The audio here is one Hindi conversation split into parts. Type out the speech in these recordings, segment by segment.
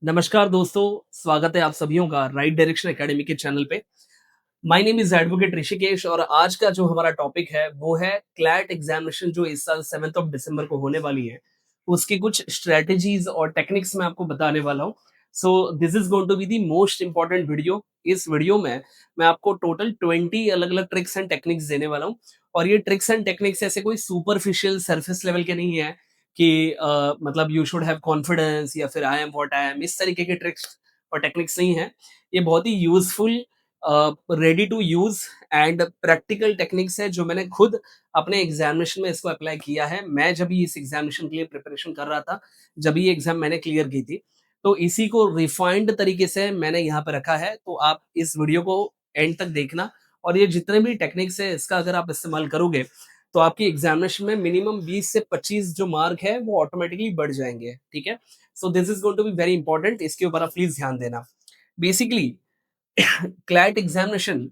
नमस्कार दोस्तों, स्वागत है आप सभियों का राइट डायरेक्शन एकेडमी के चैनल पे। My name is advocate Rishikesh और आज का जो हमारा टॉपिक है वो है क्लैट एग्जामिनेशन जो इस साल 7th ऑफ दिसंबर को होने वाली है। उसकी कुछ स्ट्रेटजीज और टेक्निक्स मैं आपको बताने वाला हूँ। So this is going to be the most important video. इस वीडियो में मैं आपको टोटल 20 अलग अलग ट्रिक्स एंड टेक्निक्स देने वाला हूँ। और ये ट्रिक्स एंड टेक्निक्स ऐसे कोई सुपरफिशियल सरफेस लेवल के नहीं है कि मतलब यू शुड हैव कॉन्फिडेंस या फिर I am what I am, इस तरीके के ट्रिक्स और टेक्निक्स नहीं है। ये बहुत ही useful, ready to use and practical techniques है जो मैंने खुद अपने एग्जामिनेशन में इसको अप्लाई किया है। मैं जब भी इस एग्जामिनेशन के लिए प्रिपरेशन कर रहा था, जब ये एग्जाम मैंने क्लियर की थी, तो इसी को रिफाइंड तरीके से मैंने यहाँ पे रखा है। तो आप इस वीडियो को एंड तक देखना और ये जितने भी टेक्निक्स है इसका अगर आप इस्तेमाल करोगे तो आपकी एग्जामिनेशन में मिनिमम 20 से 25 जो मार्क है वो ऑटोमेटिकली बढ़ जाएंगे। ठीक है, so this is going to be very important, इसके ऊपर आप प्लीज ध्यान देना। बेसिकली क्लैट एग्जामिनेशन,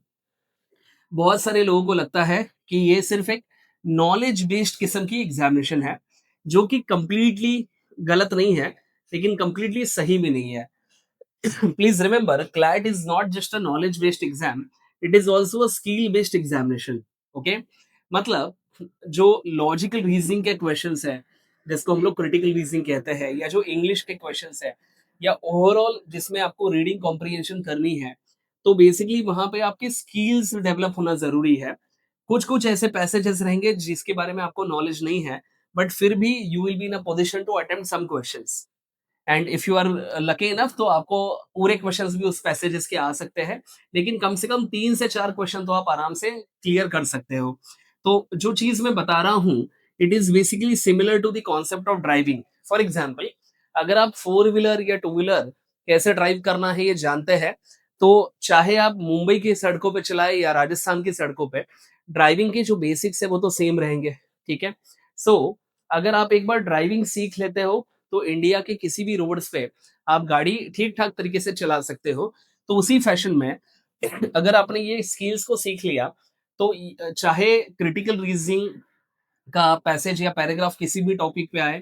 बहुत सारे लोगों को लगता है कि ये सिर्फ एक नॉलेज बेस्ड किस्म की एग्जामिनेशन है, जो कि कंप्लीटली गलत नहीं है, लेकिन कंप्लीटली सही भी नहीं है। Please remember, CLAT is not just a knowledge based exam, it is also a skill based examination. Okay, मतलब जो लॉजिकल रीजनिंग के क्वेश्चंस है, जिसको हम लोग क्रिटिकल रीजनिंग कहते हैं, या जो इंग्लिश के क्वेश्चंस है, या ओवरऑल जिसमें आपको रीडिंग कॉम्प्रिहेंशन करनी है, तो बेसिकली वहां पे आपके स्किल्स डेवलप होना जरूरी है। कुछ कुछ ऐसे पैसेजेस रहेंगे जिसके बारे में आपको नॉलेज नहीं है, बट फिर भी you will be in a position to attempt some questions, and if you are lucky enough तो आपको पूरे क्वेश्चंस भी उस पैसेजेस के आ सकते हैं। लेकिन कम से कम 3 से 4 क्वेश्चन तो आप आराम से क्लियर कर सकते हो। तो जो चीज मैं बता रहा हूँ, it is basically similar to the concept of driving. For example, अगर आप फोर व्हीलर या टू व्हीलर कैसे ड्राइव करना है ये जानते हैं, तो चाहे आप मुंबई की सड़कों पे चलाए या राजस्थान की सड़कों पे, ड्राइविंग के जो बेसिक्स है वो तो सेम रहेंगे। ठीक है, सो अगर आप एक बार ड्राइविंग सीख लेते हो तो इंडिया के किसी भी रोड्स पे आप गाड़ी ठीक ठाक तरीके से चला सकते हो। तो उसी फैशन में अगर आपने ये स्किल्स को सीख लिया, तो चाहे क्रिटिकल रीजनिंग का पैसेज या पैराग्राफ किसी भी टॉपिक पे आए,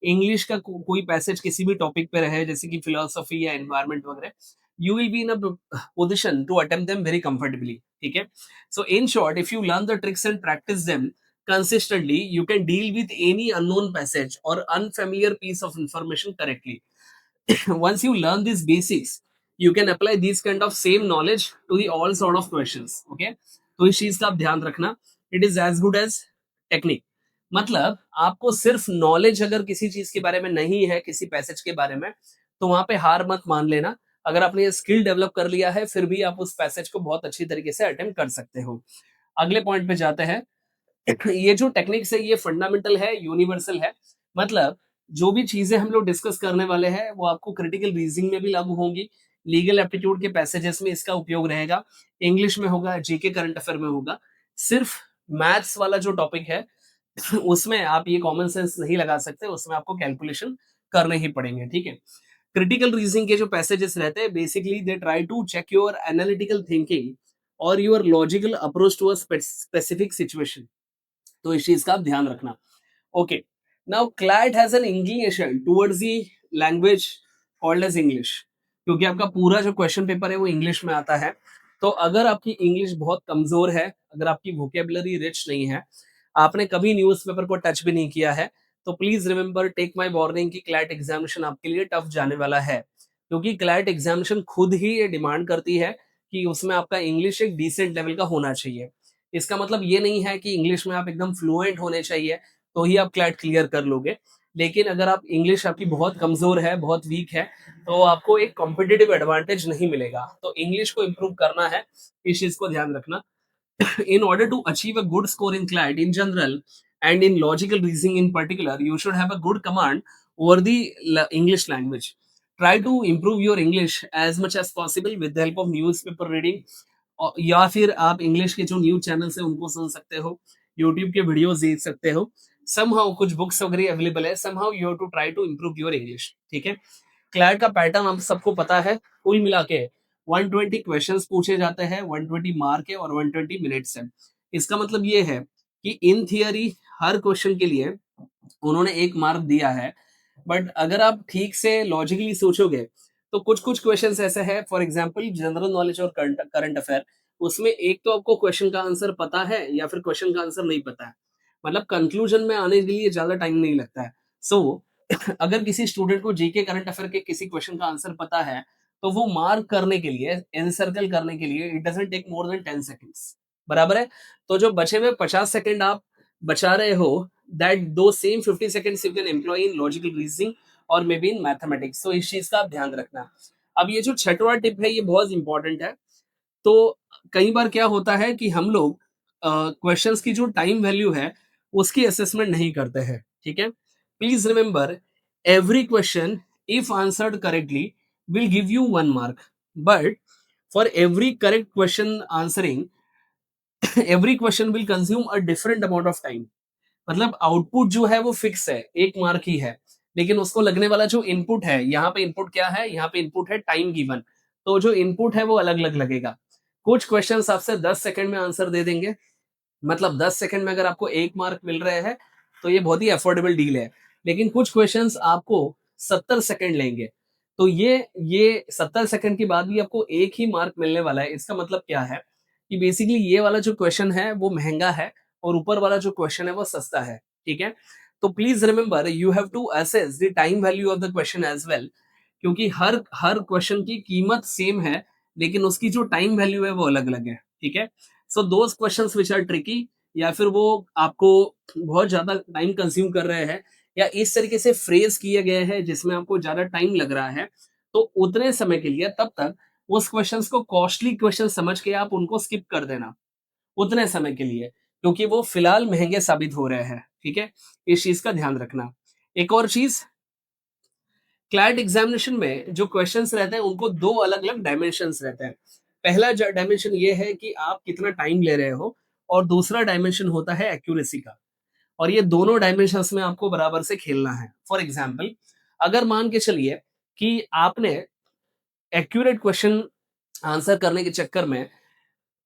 इंग्लिश का कोई पैसेज किसी भी टॉपिक पे रहे जैसे कि फिलोसफी या एनवायरनमेंट वगैरह, you will be in a position to attempt them very comfortably. ठीक है, so in short, if you learn the tricks and practise them consistently, you can deal with any unknown passage or unfamiliar piece of information correctly. Once you learn these basics, you can apply these kind of same knowledge to the all sort of questions. Okay, तो इस चीज का आप ध्यान रखना। It is as good as technique. मतलब आपको सिर्फ नॉलेज अगर किसी चीज के बारे में नहीं है, किसी पैसेज के बारे में, तो वहां पे हार मत मान लेना। अगर आपने ये स्किल डेवलप कर लिया है, फिर भी आप उस पैसेज को बहुत अच्छी तरीके से अटेम्प्ट कर सकते हो। अगले पॉइंट पे जाते हैं। ये जो टेक्निक्स है ये फंडामेंटल है, यूनिवर्सल है। मतलब जो भी चीजें हम लोग डिस्कस करने वाले हैं वो आपको क्रिटिकल रीजनिंग में भी लागू होंगी, लीगल एप्टीट्यूड के पैसेजेस में इसका उपयोग रहेगा, इंग्लिश में होगा, जीके करंट अफेयर में होगा। सिर्फ मैथ्स वाला जो टॉपिक है उसमें आप ये कॉमन सेंस नहीं लगा सकते, उसमें आपको कैलकुलेशन करने ही पड़ेंगे। ठीक है, क्रिटिकल रीजनिंग के जो पैसेजेस रहते हैं, basically they try to check your analytical thinking और your logical approach to a specific situation. तो इस चीज का आप ध्यान रखना। Okay, now CLAT has an inclination towards the language called as English, क्योंकि आपका पूरा जो क्वेश्चन पेपर है वो इंग्लिश में आता है। तो अगर आपकी इंग्लिश बहुत कमजोर है, अगर आपकी वोकेबलरी रिच नहीं है, आपने कभी न्यूज़पेपर को टच भी नहीं किया है, तो please remember, take my warning कि क्लैट एग्जामिनेशन आपके लिए टफ जाने वाला है। क्योंकि क्लैट एग्जामिनेशन खुद ही ये डिमांड करती है कि उसमें आपका इंग्लिश एक डिसेंट लेवल का होना चाहिए। इसका मतलब ये नहीं है कि इंग्लिश में आप एकदम फ्लुएंट होने चाहिए तो ही आप क्लैट क्लियर कर लोगे। लेकिन अगर आप इंग्लिश आपकी बहुत कमजोर है, बहुत वीक है, तो आपको एक कॉम्पिटिटिव एडवांटेज नहीं मिलेगा। तो इंग्लिश को इम्प्रूव करना है, इस चीज को ध्यान रखना। In order to achieve a good score in CLAT in general and in logical reasoning in particular, you should have a good command over the English language. Try to improve your English as much as possible with the help of newspaper reading, या फिर आप इंग्लिश के जो न्यूज चैनल्स है उनको सुन सकते हो, यूट्यूब के वीडियोस देख सकते हो। समहाउ कुछ बुक्स वगैरह अवेलेबल है, somehow you have to try to improve your English. ठीक है, क्लैट का पैटर्न हम सबको पता है। कुल मिला के 120 क्वेश्चंस पूछे जाते हैं, 120 मार्क है और 120 मिनट्स है। इसका मतलब ये है कि इन थियरी हर क्वेश्चन के लिए उन्होंने 1 मार्क दिया है, बट अगर आप ठीक से लॉजिकली सोचोगे तो कुछ-कुछ क्वेश्चंस ऐसे हैं, फॉर एग्जांपल जनरल नॉलेज और करंट करंट अफेयर, उसमें एक तो आपको क्वेश्चन का आंसर पता है या फिर क्वेश्चन का आंसर नहीं पता है। मतलब कंक्लूजन में आने के लिए ज़्यादा टाइम नहीं लगता है। सो अगर किसी स्टूडेंट को जीके करंट अफेयर के किसी क्वेश्चन का आंसर पता है, तो वो मार्क करने के लिए, एनसर्कल करने के लिए it doesn't take more than 10 seconds, बराबर है? तो जो बचे हुए 50 सेकंड आप बचा रहे हो, दैट दो same 50 seconds you can employ in logical reasoning और मे बी इन मैथमेटिक्स। तो इस चीज़ का आप ध्यान रखना। अब ये जो छठवां टिप है, ये बहुत इंपॉर्टेंट है। तो कई बार क्या होता है कि हम लोग क्वेश्चंस की जो टाइम वैल्यू है, उसकी असेसमेंट नहीं करते हैं, ठीक है? Please remember, every question if answered correctly will give you 1 mark, but for every correct question answering every question will consume a different amount of time. मतलब आउटपुट जो है वो फिक्स है, 1 मार्क ही है, लेकिन उसको लगने वाला जो इनपुट है, यहाँ पे इनपुट क्या है? यहाँ पे इनपुट है टाइम गिवन, तो जो इनपुट है वो अलग-अलग लगेगा। कुछ क्वेश्चन्स आपसे 10 सेकंड में आंसर दे देंगे, मतलब 10 सेकंड में अगर आपको 1 मार्क मिल रहे हैं, तो ये बहुत ही अफोर्डेबल डील है। लेकिन कुछ क्वेश्चन्स आपको 70 सेकंड लेंगे, तो ये 70 सेकंड के बाद भी आपको 1 ही मार्क मिलने वाला है। इसका मतलब क्या है कि बेसिकली ये वाला जो क्वेश्चन है वो महँगा है और ऊपर वाला जो क्वेश्चन है वो सस्ता है, ठीक है? तो please remember, you have to assess the time value of the question as well, क्योंकि हर हर क्वेश्चन की कीमत सेम है, लेकिन उसकी जो टाइम वैल्यू है वो अलग-अलग है, ठीक है? So those questions which are tricky, या फिर वो आपको बहुत ज़्यादा टाइम कंज़्यूम कर रहे हैं, या इस तरीके से फ्रेज़ किए गए हैं जिसमें आपको ज़्यादा टाइम लग रहा है, तो उतने समय के लिए तब तक उस क्वेश्चंस को कॉस्टली क्वेश्चन समझ के आप उनको स्किप कर देना, उतने समय के लिए, क्योंकि वो फिलहाल महँगे साबित हो रहे हैं, ठीक है? इस चीज़ का ध्यान रखना। एक और चीज़, क्लैट एग्जामिनेशन में जो क्वेश्चंस रहते हैं उनको दो अलग-अलग डायमेंशंस रहते हैं। पहला ज डायमेंशन ये है कि आप कितना टाइम ले रहे हो, और दूसरा डायमेंशन होता है एक्यूरेसी का। और ये दोनों डायमेंशंस में आपको बराबर से खेलना है। फॉर एग्जांपल, अगर मान के चलिए कि आपने एक्यूरेट क्वेश्चन आंसर करने के चक्कर में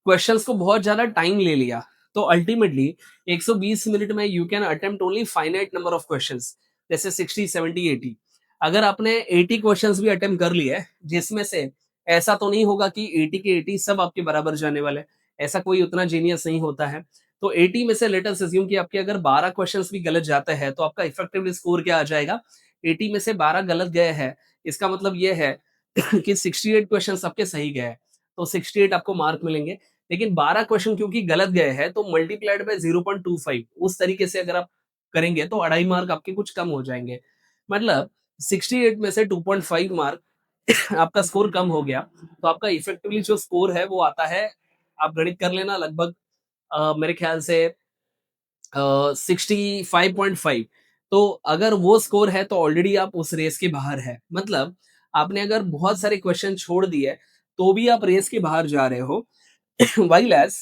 क्वेश्चंस को बहुत ज़्यादा टाइम ले लिया, तो अल्टीमेटली 120 मिनट में you can attempt only finite number of questions, जैसे 60, 70, 80। अगर आपने 80 क्वेश्चंस भी अटेम्प्ट कर लिए, जिसमें से ऐसा तो नहीं होगा कि 80 के 80 सब आपके बराबर जाने वाले, ऐसा कोई उतना जीनियस नहीं होता है। तो 80 में से लेट अस अज्यूम कि आपके अगर 12 क्वेश्चंस भी गलत जाते हैं, तो आपका इफेक्टिव स्कोर क्या आ जाएगा? 80 में से 12 गलत गए हैं, इसका मतलब ये है कि 68 क्वेश्चंस आपके सही गए हैं, तो 68 आपको मार्क मिलेंगे। लेकिन 12 क्वेश्चन क्योंकि गलत गए हैं, तो मल्टीप्लाइड बाय 0.25 उस तरीके से अगर आप करेंगे, तो 2.5 मार्क आपके कुछ कम हो जाएँगे। मतलब 68 में से 2.5 मार्क आपका स्कोर कम हो गया, तो आपका इफेक्टिवली जो स्कोर है वो आता है, आप गणित कर लेना, लगभग मेरे ख्याल से 65.5। तो अगर वो स्कोर है, तो ऑलरेडी आप उस रेस के बाहर है। मतलब आपने अगर बहुत सारे क्वेश्चन छोड़ दिए, तो भी आप रेस के बाहर जा रहे हो। व्हाइल एज़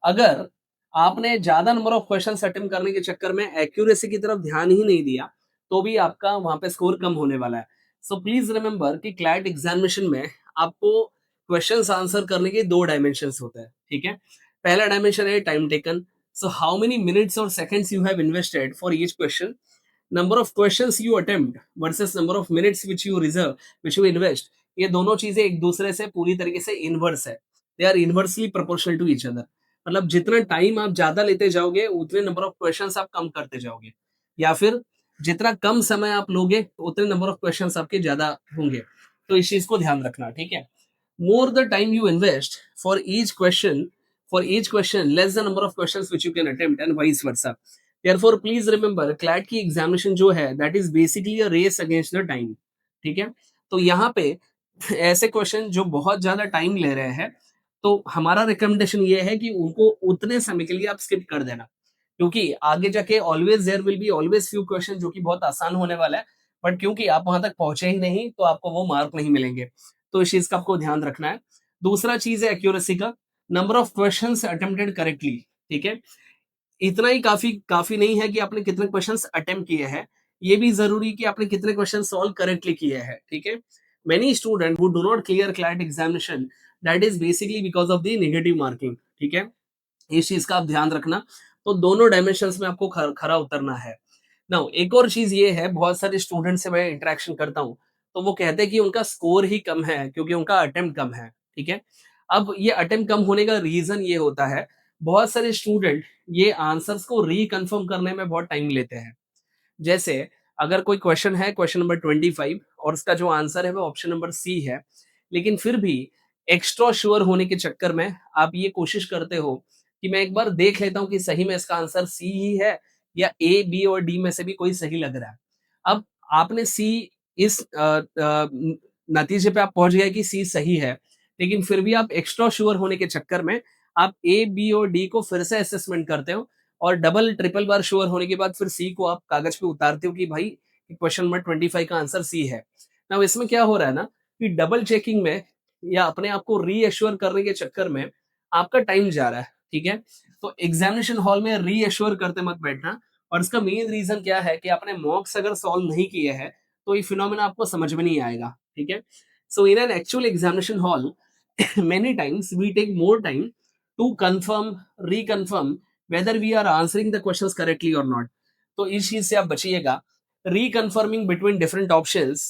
अगर आपने ज़्यादा नंबर ऑफ क्वेश्चन्स अटेम्प्ट करने के चक्कर में एक्यूरेसी की तरफ ध्यान ही नहीं दिया, तो भी आपका वहाँ पे स्कोर कम होने वाला है। सो प्लीज़ रिमेंबर कि क्लैट एग्ज़ामिनेशन में आपको क्वेश्चन्स आंसर करने के 2 डायमेंशंस होते हैं, ठीक है? पहला डायमेंशन है time taken, so how many minutes और seconds you have invested for each question, number of questions you attempt versus number of minutes which you invest. ये दोनों चीज़ें एक दूसरे से पूरी तरीके से इनवर्स है। They are inversely proportional to each other. मतलब जितना टाइम आप ज़्यादा लेते जाओगे, उतने नंबर ऑफ क्वेश्चंस आप कम करते जाओगे, या फिर जितना कम समय आप लोगे, उतने नंबर ऑफ क्वेश्चंस आपके ज़्यादा होंगे। तो इस चीज़ को ध्यान रखना, ठीक है? More the time you invest for each question, less the number of questions which you can attempt, and vice versa. Therefore, please remember, CLAT की एग्जामिनेशन जो है, that is basically a race against the time, ठीक है? तो यहाँ पे ऐसे क्वेश्चन जो बहुत ज्यादा टाइम ले रहे हैं, तो हमारा रिकमेंडेशन ये है कि उनको उतने समय के लिए आप स्किप कर देना, क्योंकि आगे जाके always there will be always few question जो कि बहुत आसान होने वाला है, बट क्योंकि आप वहां तक पहुंचे ही नहीं, तो आपको वो मार्क नहीं मिलेंगे। तो इस चीज का आपको ध्यान रखना है। दूसरा चीज है एक्यूरेसी का, number of questions attempted correctly, ठीक है? इतना ही काफी काफी नहीं है कि आपने कितने क्वेश्चंस अटेम्प्ट किए हैं, ये भी जरूरी कि आपने कितने क्वेश्चन सॉल्व करेक्टली किए हैं, ठीक है? Many student who do not clear CLAT examination, that is basically because of the negative marking, ठीक है? इस चीज का आप ध्यान रखना। तो दोनों डायमेंशंस में आपको खरा उतरना है। नाउ एक और चीज ये है, बहुत सारे स्टूडेंट से मैं इंटरेक्शन करता हूँ, तो वो कहते हैं कि उनका स्कोर ही कम है क्योंकि उनका अटेम्प्ट कम है, ठीक है? अब ये अटेम्प्ट कम होने का रीज़न ये होता है, बहुत सारे स्टूडेंट ये आंसर्स को रिकन्फर्म करने में बहुत टाइम लेते हैं। जैसे अगर कोई क्वेश्चन है, क्वेश्चन नंबर 25 और उसका जो आंसर है वो ऑप्शन नंबर सी है, लेकिन फिर भी एक्स्ट्रा श्योर होने के चक्कर में आप ये कोशिश करते हो कि मैं एक बार देख लेता हूँ कि सही में इसका आंसर सी ही है या ए, बी और डी में से भी कोई सही लग रहा है। अब आपने सी इस नतीजे पे आप पहुँच गए कि सी सही है, लेकिन फिर भी आप एक्स्ट्रा श्योर होने के चक्कर में आप ए, बी और डी को फिर से असेसमेंट करते हो और डबल ट्रिपल बार श्योर होने के बाद फिर सी को आप कागज पे उतारते हो कि भाई क्वेश्चन नंबर 25 का आंसर सी है। नाउ इसमें क्या हो रहा है ना कि डबल चेकिंग में या अपने आप को रीएश्योर करने के चक्कर में आपका टाइम जा रहा है, ठीक है? तो एग्जामिनेशन हॉल में रीएश्योर करते मत बैठना और इसका मेन रीजन क्या है कि आपने मॉक्स अगर सॉल्व नहीं किए हैं तो ये फिनोमेना आपको समझ में नहीं आएगा, ठीक है? So in an actual examination hall many times we take more time to confirm reconfirm whether we are answering the questions correctly or not. तो इस चीज से आप बचिएगा। reconfirming between different options,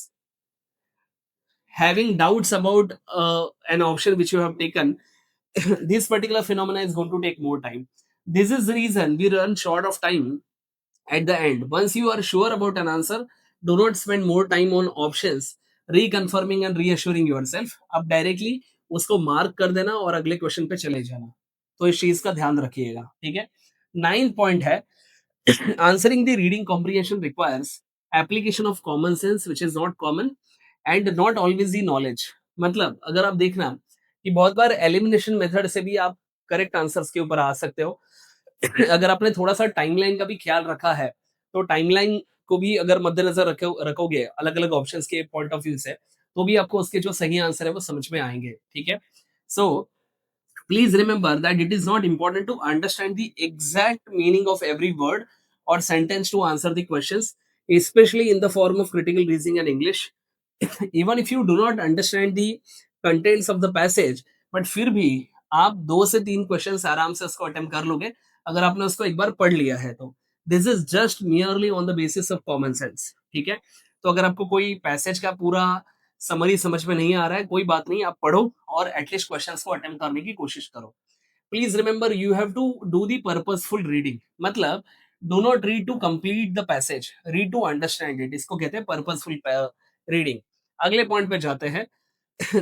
having doubts about an option which you have taken, this particular phenomena is going to take more time. This is the reason we run short of time at the end. Once you are sure about an answer, do not spend more time on options, reconfirming and reassuring yourself. अब डायरेक्टली उसको मार्क कर देना और अगले क्वेश्चन पे चले जाना। तो इस चीज का ध्यान रखिएगा, ठीक है? 9th पॉइंट है answering the reading comprehension requires application of common sense which is not common and not always the knowledge. मतलब अगर आप देखना कि बहुत बार एलिमिनेशन मेथड से भी आप करेक्ट आंसर्स के ऊपर आ सकते हो। अगर आपने थोड़ा सा टाइमलाइन का भी ख्याल रखा है तो टाइमलाइन को भी अगर मद्देनजर रखोगे अलग अलग ऑप्शंस के पॉइंट ऑफ व्यू से तो भी आपको उसके जो सही आंसर है वो समझ में आएंगे, ठीक है? सो please remember that it is not important to understand the exact meaning of every word or sentence to answer the questions, especially in the form of critical reasoning and English. Even if you do not understand the contents of the passage, but फिर भी आप 2 से 3 क्वेश्चन आराम से उसको अटेम्प्ट कर लोगे अगर आपने उसको एक बार पढ़ लिया है तो। This is just merely on the basis of common sense, ठीक है? तो अगर आपको कोई पैसेज का पूरा समरी समझ में नहीं आ रहा है, कोई बात नहीं, आप पढ़ो और एटलीस्ट क्वेश्चंस को अटेम्प्ट करने की कोशिश करो। Please remember you have to do the purposeful reading, मतलब do not read to complete the passage, read to understand it. इसको कहते हैं पर्पसफुल रीडिंग। अगले पॉइंट पे जाते हैं।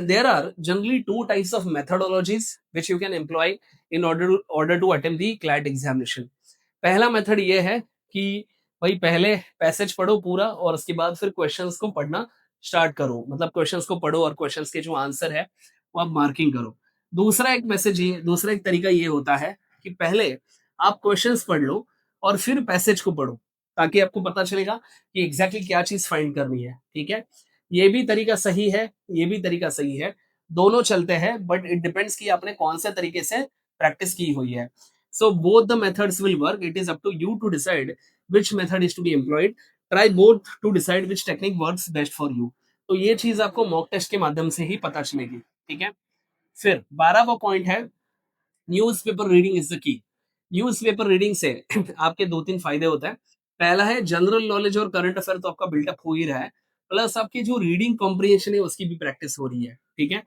there are generally two types of methodologies which you can employ in order to attempt the CLAT examination. पहला मेथड ये है कि भाई पहले पैसेज पढ़ो पूरा और उसके बाद फिर क्वेश्चंस को पढ़ना स्टार्ट करो, मतलब क्वेश्चंस को पढ़ो और क्वेश्चंस के जो आंसर है वो आप मार्किंग करो। दूसरा एक तरीका ये होता है कि पहले आप क्वेश्चंस पढ़ लो और फिर पैसेज को पढ़ो ताकि आपको पता चलेगा कि एग्जैक्टली क्या चीज फाइंड करनी है, ठीक है? ये भी तरीका सही है, ये भी तरीका सही है, दोनों चलते हैं बट इट डिपेंड्स कि आपने कौन से तरीके से प्रैक्टिस की हुई है। So both the methods will work. It is up to you to decide which method is to be employed. Try both to decide which technique works best for you. तो ये चीज आपको मॉक टेस्ट के माध्यम से ही पता चलेगी, ठीक है? फिर 12वां पॉइंट है newspaper reading is the key. Newspaper reading से आपके 2-3 फायदे होते हैं। पहला है जनरल नॉलेज और करंट अफेयर तो आपका बिल्डअप हो ही रहा है, प्लस आपकी जो रीडिंग कॉम्प्रिहेंशन है उसकी भी प्रैक्टिस हो रही है, ठीक है?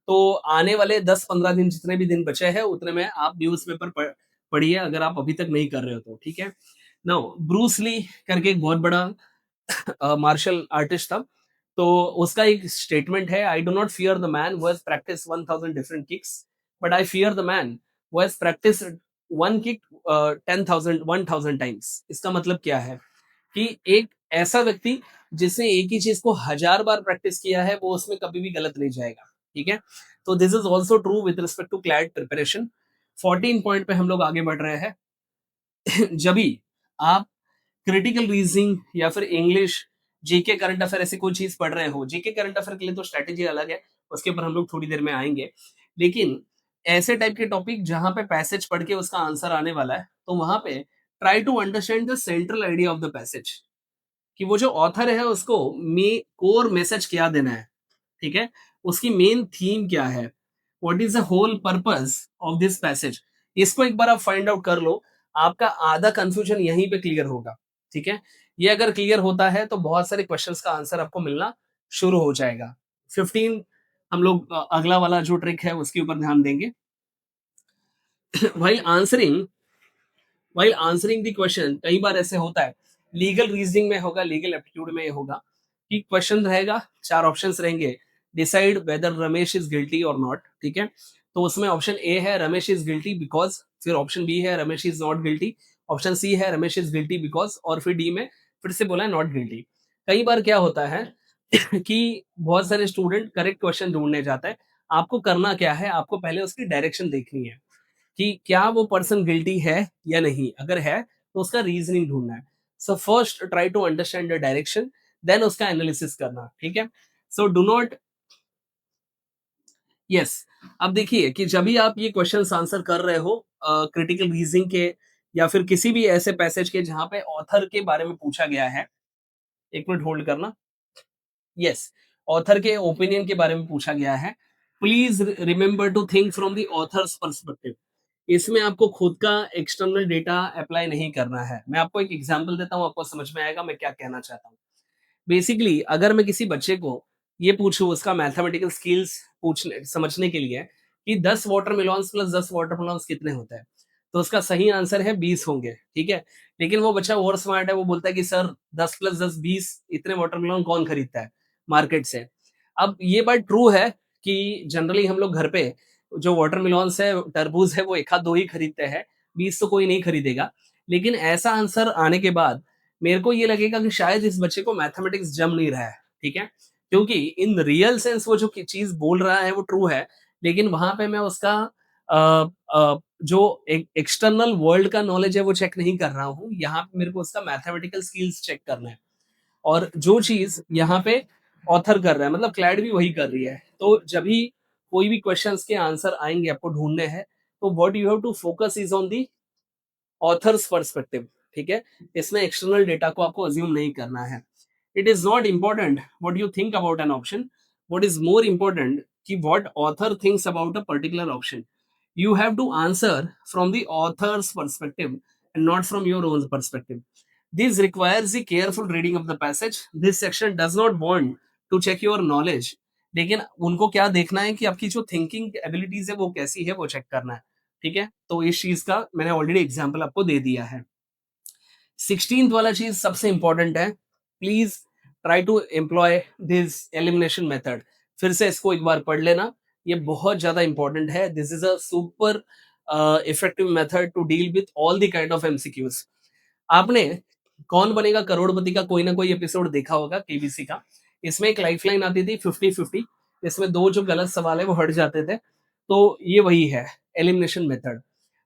तो आने वाले 10-15 दिन जितने भी दिन बचे हैं उतने में आप न्यूज़पेपर पढ़िए अगर आप अभी तक नहीं कर रहे हो तो, ठीक है? नाउ ब्रूस ली करके एक बहुत बड़ा मार्शल आर्टिस्ट था, तो उसका एक स्टेटमेंट है, I do not fear the man who has practice 1000 different kicks but I fear the man who has practice one kick 10,000 times. इसका मतलब क्या है कि एक ऐसा व्यक्ति जिसने एक ही चीज को 1000 बार प्रैक्टिस किया है वो उसमें कभी भी गलत नहीं जाएगा, ठीक है? तो this is also true with respect to CLAT preparation. 14 point पे हम लोग आगे बढ़ रहे हैं। जब भी आप क्रिटिकल रीजनिंग या फिर इंग्लिश, जीके, करंट अफेयर ऐसी कोई चीज पढ़ रहे हो, जीके करंट अफेयर के लिए तो स्ट्रेटेजी अलग है, उसके ऊपर हम लोग थोड़ी देर में आएंगे, लेकिन ऐसे टाइप के टॉपिक जहां पे पैसेज पढ़ के उसका आंसर आने वाला है तो वहां पे try to understand the central idea of the passage, कि वो जो ऑथर है उसको कोर मैसेज क्या देना है, ठीक है? उसकी मेन थीम क्या है, what is the whole purpose of this passage. इसको एक बार आप फाइंड आउट कर लो, आपका आधा कंफ्यूजन यहीं पे क्लियर होगा, ठीक है? ये अगर क्लियर होता है तो बहुत सारे क्वेश्चंस का आंसर आपको मिलना शुरू हो जाएगा। 15 हम लोग अगला वाला जो ट्रिक है उसके ऊपर ध्यान देंगे। While answering while answering the question कई बार ऐसे होता है, लीगल रीजनिंग में होगा, लीगल एप्टीट्यूड में ये होगा कि क्वेश्चन रहेगा, 4 ऑप्शंस रहेंगे, decide whether Ramesh is guilty और नॉट, ठीक है? तो उसमें ऑप्शन ए है रमेश इज गिल्टी बिकॉज़, फिर ऑप्शन बी है Ramesh is not guilty, option C है रमेश इज गिल्टी बिकॉज़ और फिर डी में फिर से बोला है नॉट गिल्टी। कई बार क्या होता है कि बहुत सारे स्टूडेंट करेक्ट क्वेश्चन ढूँढने जाता है। आपको करना क्या है, आपको पहले उसकी डायरेक्शन देखनी है। कि क्या वो पर्सन गिल्टी है या नहीं, अगर है तो उसका रीजनिंग ढूंढना है। So first try to understand the direction, then उसका एनालिसिस करना, ठीक है? So do not, yes. अब देखिए कि जब भी आप ये क्वेश्चंस आंसर कर रहे हो क्रिटिकल रीजनिंग के या फिर किसी भी ऐसे पैसेज के जहां पे ऑथर के बारे में पूछा गया है, एक मिनट होल्ड करना, यस, ऑथर के ओपिनियन के बारे में पूछा गया है, please remember to think from the author's perspective. इसमें आपको खुद का एक्सटर्नल डेटा अप्लाई नहीं करना है। मैं आपको एक एग्जांपल देता हूँ, आपको समझ में आएगा मैं क्या कहना चाहता हूँ। बेसिकली अगर मैं किसी बच्चे को ये पूछूँ उसका मैथमेटिकल स्किल्स पूछने समझने के लिए कि 10 वाटरमेलॉन्स प्लस 10 वाटरमेलॉन्स कितने होते हैं? तो उसका सही आंसर है 20 होंगे, ठीक है? लेकिन वो बच्चा ओवर स्मार्ट है, वो बोलता है कि सर 10 प्लस 10 20, इतने वाटरमेलन कौन खरीदता है मार्केट से? अब ये बात ट्रू है कि जनरली हम लोग घर पे जो वाटरमेलॉन्स है, तरबूज है, वो 1 आध 2 ही खरीदते हैं, 20 तो कोई नहीं खरीदेगा। लेकिन ऐसा आंसर आने के बाद मेरे को ये लगेगा कि शायद इस बच्चे को मैथमेटिक्स जम नहीं रहा है, ठीक है? क्योंकि इन रियल सेंस वो जो चीज़ बोल रहा है वो ट्रू है, लेकिन वहाँ पे मैं उसका अ जो एक्सटर्नल वर्ल्ड का नॉलेज है वो चेक नहीं कर रहा हूँ, यहाँ पे मेरे को उसका मैथमेटिकल स्किल्स चेक करना है। और जो चीज़ यहाँ पे ऑथर कर रहा है, मतलब क्लैड भी वही कर रही है। तो जब भी कोई भी क्वेश्चंस के आंसर आएँगे आपको ढूँढने हैं, तो what you have to focus is on the author's perspective, ठीक है? इसमें एक्सटर्नल डेटा को आपको अज्यूम नहीं करना है। It is not important what you think about an option, what is more important कि what author thinks about a particular option. You have to answer from the author's perspective and not from your own perspective. This requires the careful reading of the passage. This section does not want to check your knowledge. लेकिन उनको क्या देखना है कि आपकी जो थिंकिंग एबिलिटीज है वो कैसी है, वो चेक करना है, ठीक है? तो इस चीज का मैंने ऑलरेडी एग्जाम्पल आपको दे दिया है। 16th वाला चीज सबसे इंपॉर्टेंट है, please try to employ this elimination method. फिर से इसको एक बार पढ़ लेना, ये बहुत ज्यादा इंपॉर्टेंट है। This is a super effective method to deal with all the kind of MCQs. आपने कौन बनेगा करोड़पति का कोई ना कोई एपिसोड देखा होगा केबीसी का। इसमें एक लाइफलाइन आती थी 50-50, इसमें दो जो गलत सवाल है वो हट जाते थे। तो ये वही है एलिमिनेशन मेथड।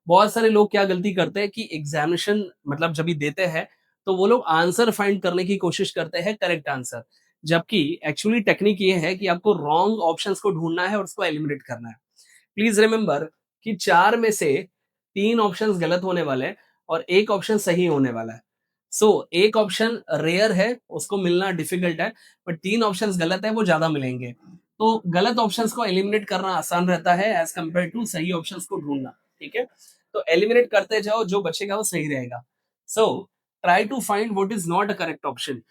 बहुत सारे लोग क्या गलती करते हैं कि एग्जामिनेशन मतलब जब भी देते हैं तो वो लोग आंसर फाइंड करने की कोशिश करते हैं, करेक्ट आंसर, जबकि एक्चुअली टेक्निक ये है कि आपको रॉन्ग ऑप्शंस को ढूंढना है और उसको एलिमिनेट करना है। प्लीज रिमेंबर कि 4 में से 3 ऑप्शंस गलत होने वाले हैं और एक ऑप्शन सही होने वाला है। सो एक ऑप्शन रेयर है, उसको मिलना डिफिकल्ट है, बट 3 ऑप्शंस गलत है वो ज्यादा मिलेंगे। तो गलत ऑप्शंस को एलिमिनेट करना आसान रहता है एज कंपेयर टू सही ऑप्शंस को ढूंढना, ठीक है? तो एलिमिनेट करते जाओ, जो बचेगा वो सही रहेगा। So try to find what is not a correct option,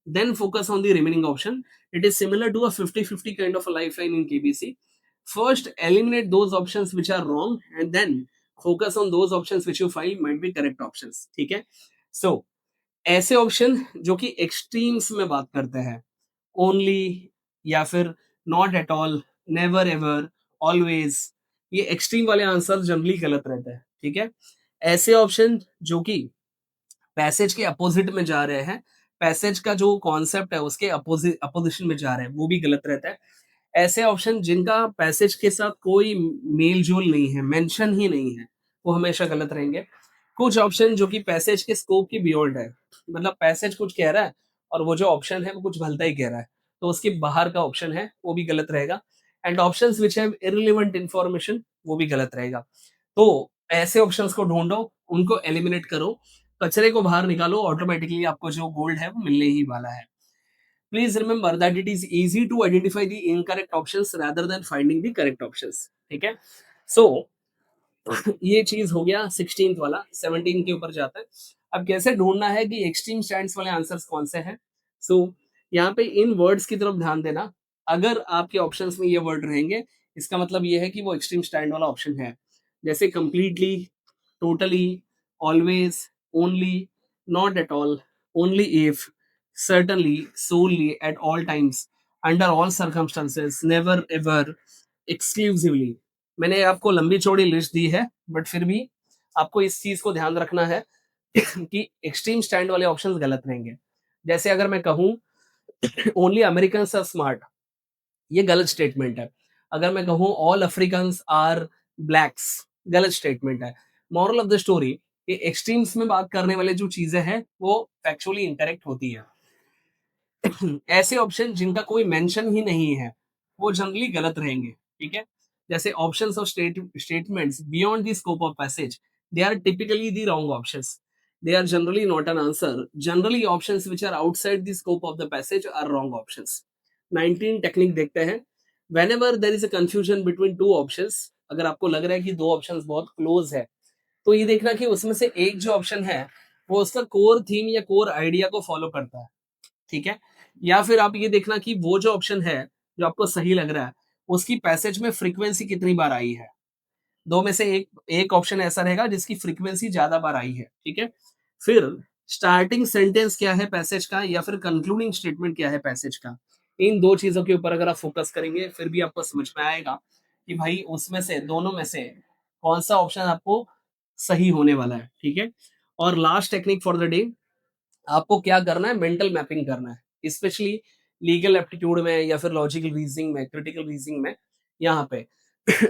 then focus on the remaining option. It is similar to a 50-50 kind of a lifeline in KBC. First, eliminate those options which are wrong and then focus on those options which you find might be correct options. ठीक है? So, ऐसे ऑप्शन जो कि एक्सट्रीम्स में बात करते हैं, ओनली या फिर not at all, never ever, always, ये एक्सट्रीम वाले आंसर जनरली गलत रहते हैं, ठीक है? ऐसे ऑप्शन जो कि पैसेज के अपोजिट में जा रहे हैं, पैसेज का जो कॉन्सेप्ट है उसके अपोजिशन में जा रहे हैं, वो भी गलत रहता है। ऐसे ऑप्शन जिनका पैसेज के साथ कोई मेल जोल नहीं है, मेंशन ही नहीं है, वो हमेशा गलत रहेंगे। कुछ ऑप्शन जो कि पैसेज के स्कोप के बियॉन्ड है, मतलब पैसेज कुछ कह रहा है और वो जो ऑप्शन है वो कुछ भलता ही कह रहा है, तो उसके बाहर का ऑप्शन है वो भी गलत रहेगा। And options which have irrelevant information, वो भी गलत रहेगा। तो ऐसे ऑप्शंस को ढूंढो, उनको एलिमिनेट करो, कचरे को बाहर निकालो, ऑटोमेटिकली आपको जो गोल्ड है वो मिलने ही वाला है। Please remember that it is easy to identify the incorrect options rather than finding the correct options, ठीक है? सो ये चीज हो गया 16th वाला। 17 के ऊपर जाता है। अब कैसे ढूंढना है कि एक्सट्रीम स्टैंड्स वाले आंसर्स कौन से हैं? सो यहाँ पे इन वर्ड्स की तरफ ध्यान देना। अगर आपके ऑप्शंस में ये वर्ड रहेंगे, इसका मतलब ये है कि वो एक्सट्रीम स्टैंड वाला ऑप्शन है। जैसे completely, totally, always, only, not at all, only if, certainly, solely, at all times, under all circumstances, never ever, exclusively. मैंने आपको लंबी चौड़ी लिस्ट दी है, बट फिर भी आपको इस चीज को ध्यान रखना है कि एक्सट्रीम स्टैंड वाले ऑप्शंस गलत रहेंगे। जैसे अगर मैं कहूँ ओनली अमेरिकन आर स्मार्ट, ये गलत स्टेटमेंट है। अगर मैं कहूँ ऑल अफ्रीकन्स आर ब्लैक्स, गलत स्टेटमेंट है। मॉरल ऑफ द स्टोरी, ये एक्सट्रीम्स में बात करने वाले जो चीजें हैं वो फैक्चुअली इंकरेक्ट होती है। ऐसे ऑप्शन जिनका कोई मेंशन ही नहीं है वो जनरली गलत रहेंगे। ठीक है, जैसे options of statements beyond the scope of passage, they are typically the wrong options, they are generally not an answer. Generally options which are outside the scope of the passage are wrong options. 19 technique देखते हैं। whenever there is a confusion between two options, अगर आपको लग रहा है कि दो ऑप्शंस बहुत क्लोज है, तो ये देखना कि उसमें से एक जो ऑप्शन है वो उसका कोर थीम या कोर आइडिया को फॉलो करता है। ठीक है, या फिर आप ये देखना कि वो जो ऑप्शन है जो आपको सही लग रहा है उसकी पैसेज में फ्रीक्वेंसी कितनी बार आई है। दो में से एक एक ऑप्शन ऐसा रहेगा जिसकी फ्रीक्वेंसी ज्यादा बार आई है। ठीक है, फिर स्टार्टिंग सेंटेंस क्या है पैसेज का या फिर कंक्लूडिंग स्टेटमेंट क्या है पैसेज का। इन दो चीजों के ऊपर अगर आप फोकस करेंगे फिर भी आपको समझ में आएगा कि भाई उसमें से दोनों में से कौन सा ऑप्शन आपको सही होने वाला है। ठीक है, और last technique for the day, आपको क्या करना है, मेंटल मैपिंग करना है, स्पेशली लीगल एप्टीट्यूड में या फिर लॉजिकल रीजनिंग में, क्रिटिकल रीजनिंग में। यहाँ पे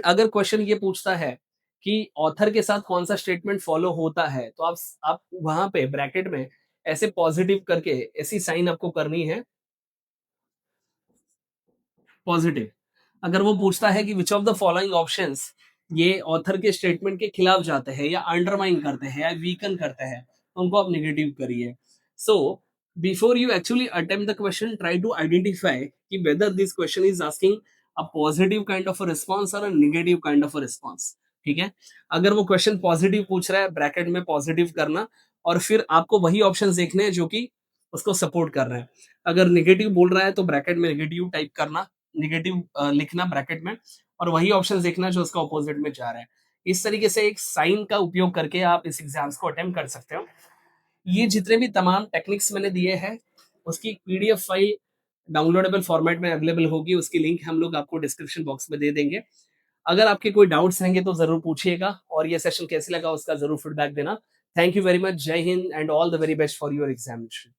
अगर क्वेश्चन ये पूछता है कि ऑथर के साथ कौन सा स्टेटमेंट फॉलो होता है, तो आप वहां पे ब्रैकेट में ऐसे पॉजिटिव करके ऐसी साइन आपको करनी है, पॉजिटिव। अगर वो पूछता है कि which of the following options ये ऑथर के स्टेटमेंट के खिलाफ जाते हैं या अंडरमाइन करते हैं या वीकन करते हैं, तो उनको आप निगेटिव करिए। So before you actually attempt the question, try to identify कि whether this question is asking a positive kind of a response और a negative kind of a response. ठीक है, अगर वो क्वेश्चन पॉजिटिव पूछ रहा है, ब्रैकेट में पॉजिटिव करना, और फिर आपको वही ऑप्शन देखने हैं जो कि उसको सपोर्ट कर रहे हैं। अगर निगेटिव बोल रहा है तो ब्रैकेट में निगेटिव टाइप करना, निगेटिव लिखना ब्रैकेट में, और वही ऑप्शन देखना जो उसका ऑपोजिट में जा रहा है। इस तरीके से एक साइन का उपयोग करके आप इस एग्जाम्स को अटेम्प्ट कर सकते हो। ये जितने भी तमाम टेक्निक्स मैंने दिए हैं उसकी पीडीएफ फाइल डाउनलोडेबल फॉर्मेट में अवेलेबल होगी, उसकी लिंक हम लोग आपको डिस्क्रिप्शन बॉक्स में दे देंगे। अगर आपके कोई डाउट्स रहेंगे तो जरूर पूछिएगा, और ये सेशन कैसे लगा उसका जरूर फीडबैक देना। थैंक यू वेरी मच, जय Hind and all the very best for your examination.